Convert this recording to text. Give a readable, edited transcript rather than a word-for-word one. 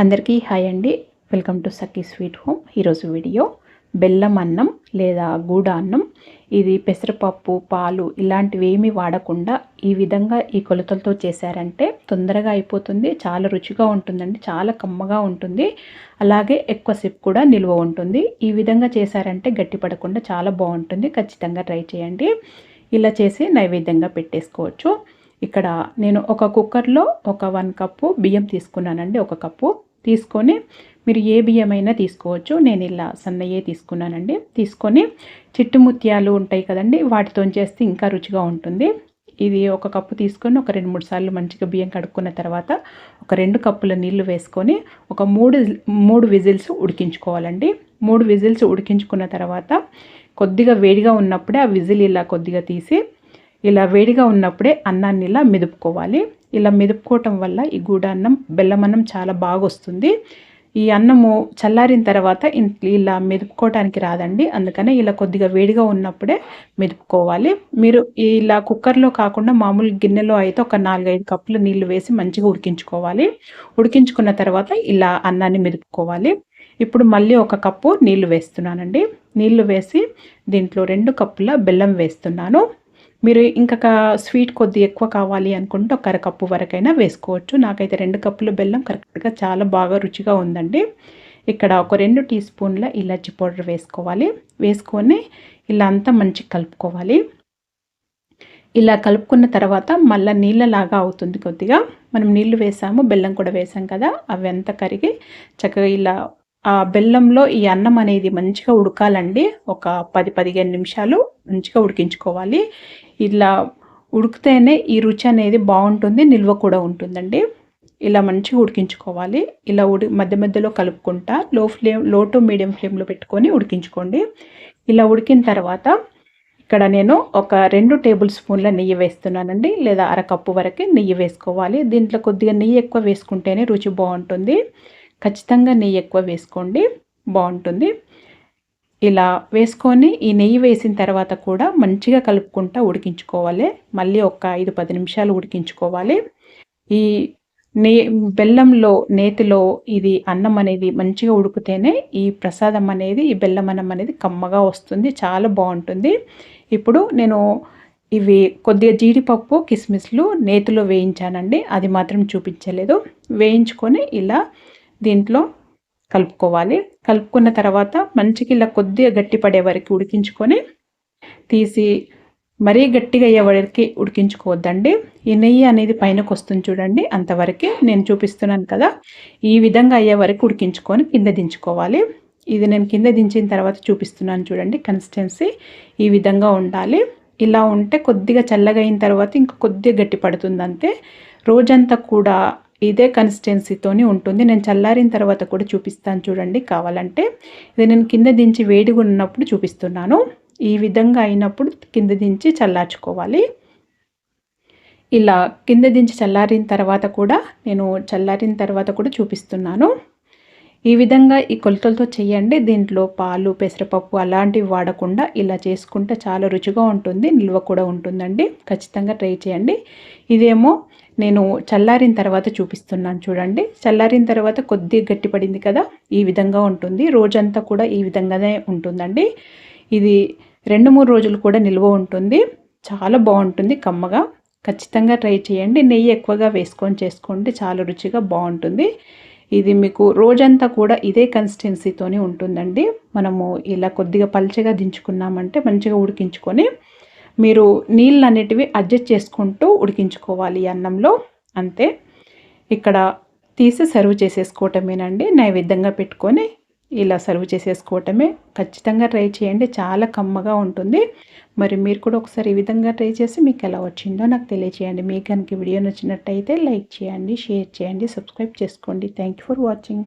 అందరికీ హాయ్ అండి. Welcome to Sakhi sweet home. ఈరోజు వీడియో బెల్లం అన్నం లేదా గూడ అన్నం. ఇది పెసరపప్పు, పాలు ఇలాంటివి ఏమీ వాడకుండా ఈ విధంగా ఈ కొలతలతో చేశారంటే తొందరగా అయిపోతుంది. చాలా రుచిగా ఉంటుందండి. చాలా కమ్మగా ఉంటుంది. అలాగే ఎక్కువసేపు కూడా నిల్వ ఉంటుంది. ఈ విధంగా చేశారంటే గట్టిపడకుండా చాలా బాగుంటుంది. ఖచ్చితంగా ట్రై చేయండి. ఇలా చేసి నైవేద్యంగా పెట్టేసుకోవచ్చు. ఇక్కడ నేను ఒక కుక్కర్లో ఒక 1 కప్పు బియ్యం తీసుకున్నానండి. 1 కప్పు తీసుకొని మీరు ఏ బియ్యమైనా తీసుకోవచ్చు. నేను ఇలా సన్నయ్యే తీసుకున్నానండి. తీసుకొని చిట్టు ముత్యాలు ఉంటాయి కదండి, వాటితో చేస్తే ఇంకా రుచిగా ఉంటుంది. ఇది 1 కప్పు తీసుకొని ఒక 2-3 సార్లు మంచిగా బియ్యం కడుక్కున్న తర్వాత ఒక 2 కప్పుల నీళ్లు వేసుకొని ఒక 3 విజిల్స్ ఉడికించుకోవాలండి. 3 విజిల్స్ ఉడికించుకున్న తర్వాత కొద్దిగా వేడిగా ఉన్నప్పుడే ఆ విజిల్ ఇలా కొద్దిగా తీసి ఇలా వేడిగా ఉన్నప్పుడే అన్నాన్ని ఇలా మెదుపుకోవాలి. ఇలా మెదుపుకోవటం వల్ల ఈ గూడాన్నం బెల్లం అన్నం చాలా బాగా వస్తుంది. ఈ అన్నము చల్లారిన తర్వాత ఇలా మెదుపుకోవటానికి రాదండి. అందుకనే ఇలా కొద్దిగా వేడిగా ఉన్నప్పుడే మెదుపుకోవాలి. మీరు ఇలా కుక్కర్లో కాకుండా మామూలు గిన్నెలో అయితే ఒక 4-5 కప్పుల నీళ్లు వేసి మంచిగా ఉడికించుకోవాలి. ఉడికించుకున్న తర్వాత ఇలా అన్నాన్ని మెదుపుకోవాలి. ఇప్పుడు మళ్ళీ 1 కప్పు నీళ్లు వేస్తున్నానండి. నీళ్లు వేసి దీంట్లో 2 కప్పుల బెల్లం వేస్తున్నాను. మీరు ఇంకా స్వీట్ కొద్ది ఎక్కువ కావాలి అనుకుంటే ఒక 1/2 కప్పు వరకైనా వేసుకోవచ్చు. నాకైతే 2 కప్పుల బెల్లం కరెక్ట్గా చాలా బాగా రుచిగా ఉందండి. ఇక్కడ ఒక 2 టీ స్పూన్ల ఇలాచి పౌడర్ వేసుకోవాలి. వేసుకొని ఇలా అంతా మంచిగా కలుపుకోవాలి. ఇలా కలుపుకున్న తర్వాత మళ్ళీ నీళ్ళలాగా అవుతుంది. కొద్దిగా మనం నీళ్లు వేసాము, బెల్లం కూడా వేసాం కదా, అవి అంతా కరిగి చక్కగా ఇలా ఆ బెల్లంలో ఈ అన్నం అనేది మంచిగా ఉడకాలండి. ఒక 10-15 నిమిషాలు మంచిగా ఉడికించుకోవాలి. ఇలా ఉడికితేనే ఈ రుచి అనేది బాగుంటుంది, నిల్వ కూడా ఉంటుందండి. ఇలా మంచిగా ఉడికించుకోవాలి. ఇలా మధ్య మధ్యలో కలుపుకుంటా లో టు మీడియం ఫ్లేమ్లో పెట్టుకొని ఉడికించుకోండి. ఇలా ఉడికిన తర్వాత ఇక్కడ నేను ఒక 2 టేబుల్ స్పూన్ల నెయ్యి వేస్తున్నానండి, లేదా 1/2 కప్పు వరకు నెయ్యి వేసుకోవాలి. దీంట్లో కొద్దిగా నెయ్యి ఎక్కువ వేసుకుంటేనే రుచి బాగుంటుంది. ఖచ్చితంగా నెయ్యి ఎక్కువ వేసుకోండి, బాగుంటుంది. ఇలా వేసుకొని ఈ నెయ్యి వేసిన తర్వాత కూడా మంచిగా కలుపుకుంటూ ఉడికించుకోవాలి. మళ్ళీ ఒక 5-10 నిమిషాలు ఉడికించుకోవాలి. ఈ బెల్లంలో నేతిలో ఇది అన్నం అనేది మంచిగా ఉడికితేనే ఈ ప్రసాదం అనేది, ఈ బెల్లం అన్నం అనేది కమ్మగా వస్తుంది, చాలా బాగుంటుంది. ఇప్పుడు నేను ఇవి కొద్దిగా జీడిపప్పు, కిస్మిస్లు నేతిలో వేయించానండి, అది మాత్రం చూపించలేదు. వేయించుకొని ఇలా దీంట్లో కలుపుకోవాలి. కలుపుకున్న తర్వాత మంచిగా ఇలా కొద్దిగా గట్టి పడే వరకు ఉడికించుకొని తీసి మరీ గట్టిగా అయ్యే వరకు ఉడికించుకోవద్దండి. ఈ నెయ్యి అనేది పైనకు వస్తుంది చూడండి, అంతవరకు నేను చూపిస్తున్నాను కదా, ఈ విధంగా అయ్యే వరకు ఉడికించుకొని కింద దించుకోవాలి. ఇది నేను కింద దించిన తర్వాత చూపిస్తున్నాను చూడండి. కన్సిస్టెన్సీ ఈ విధంగా ఉండాలి. ఇలా ఉంటే కొద్దిగా చల్లగా అయిన తర్వాత ఇంకా కొద్దిగా గట్టి పడుతుంది అంతే. రోజంతా కూడా ఇదే కన్సిస్టెన్సీతోని ఉంటుంది. నేను చల్లారిన తర్వాత కూడా చూపిస్తాను చూడండి కావాలంటే. ఇది నేను కింద దించి వేడిగా ఉన్నప్పుడు చూపిస్తున్నాను. ఈ విధంగా అయినప్పుడు కింద దించి చల్లార్చుకోవాలి. ఇలా కింద దించి చల్లారిన తర్వాత కూడా చూపిస్తున్నాను. ఈ విధంగా ఈ కొలతలతో చేయండి. దీంట్లో పాలు, పెసరపప్పు అలాంటివి వాడకుండా ఇలా చేసుకుంటే చాలా రుచిగా ఉంటుంది, నిల్వ కూడా ఉంటుందండి. ఖచ్చితంగా ట్రై చేయండి. ఇదేమో నేను చల్లారిన తర్వాత చూపిస్తున్నాను చూడండి. చల్లారిన తర్వాత కొద్దిగా గట్టిపడింది కదా, ఈ విధంగా ఉంటుంది. రోజంతా కూడా ఈ విధంగానే ఉంటుందండి. ఇది 2-3 రోజులు కూడా నిల్వ ఉంటుంది. చాలా బాగుంటుంది కమ్మగా. ఖచ్చితంగా ట్రై చేయండి. నెయ్యి ఎక్కువగా వేసుకొని చేసుకోండి, చాలా రుచిగా బాగుంటుంది. ఇది మీకు రోజంతా కూడా ఇదే కన్సిస్టెన్సీతోనే ఉంటుందండి. మనము ఇలా కొద్దిగా పల్చగా దించుకున్నామంటే మంచిగా ఉడికించుకొని మీరు నీళ్ళు అనేటివి అడ్జస్ట్ చేసుకుంటూ ఉడికించుకోవాలి అన్నంలో, అంతే. ఇక్కడ తీసి సర్వ్ చేసేసుకోవటమేనండి. నైవేద్యంగా పెట్టుకొని ఇలా సర్వ్ చేసేసుకోవటమే. ఖచ్చితంగా ట్రై చేయండి, చాలా కమ్మగా ఉంటుంది. మరి మీరు కూడా ఒకసారి ఈ విధంగా ట్రై చేసి మీకు ఎలా వచ్చిందో నాకు తెలియచేయండి. మీకు కనుక వీడియో నచ్చినట్టయితే లైక్ చేయండి, షేర్ చేయండి, సబ్స్క్రైబ్ చేసుకోండి. Thank you for watching.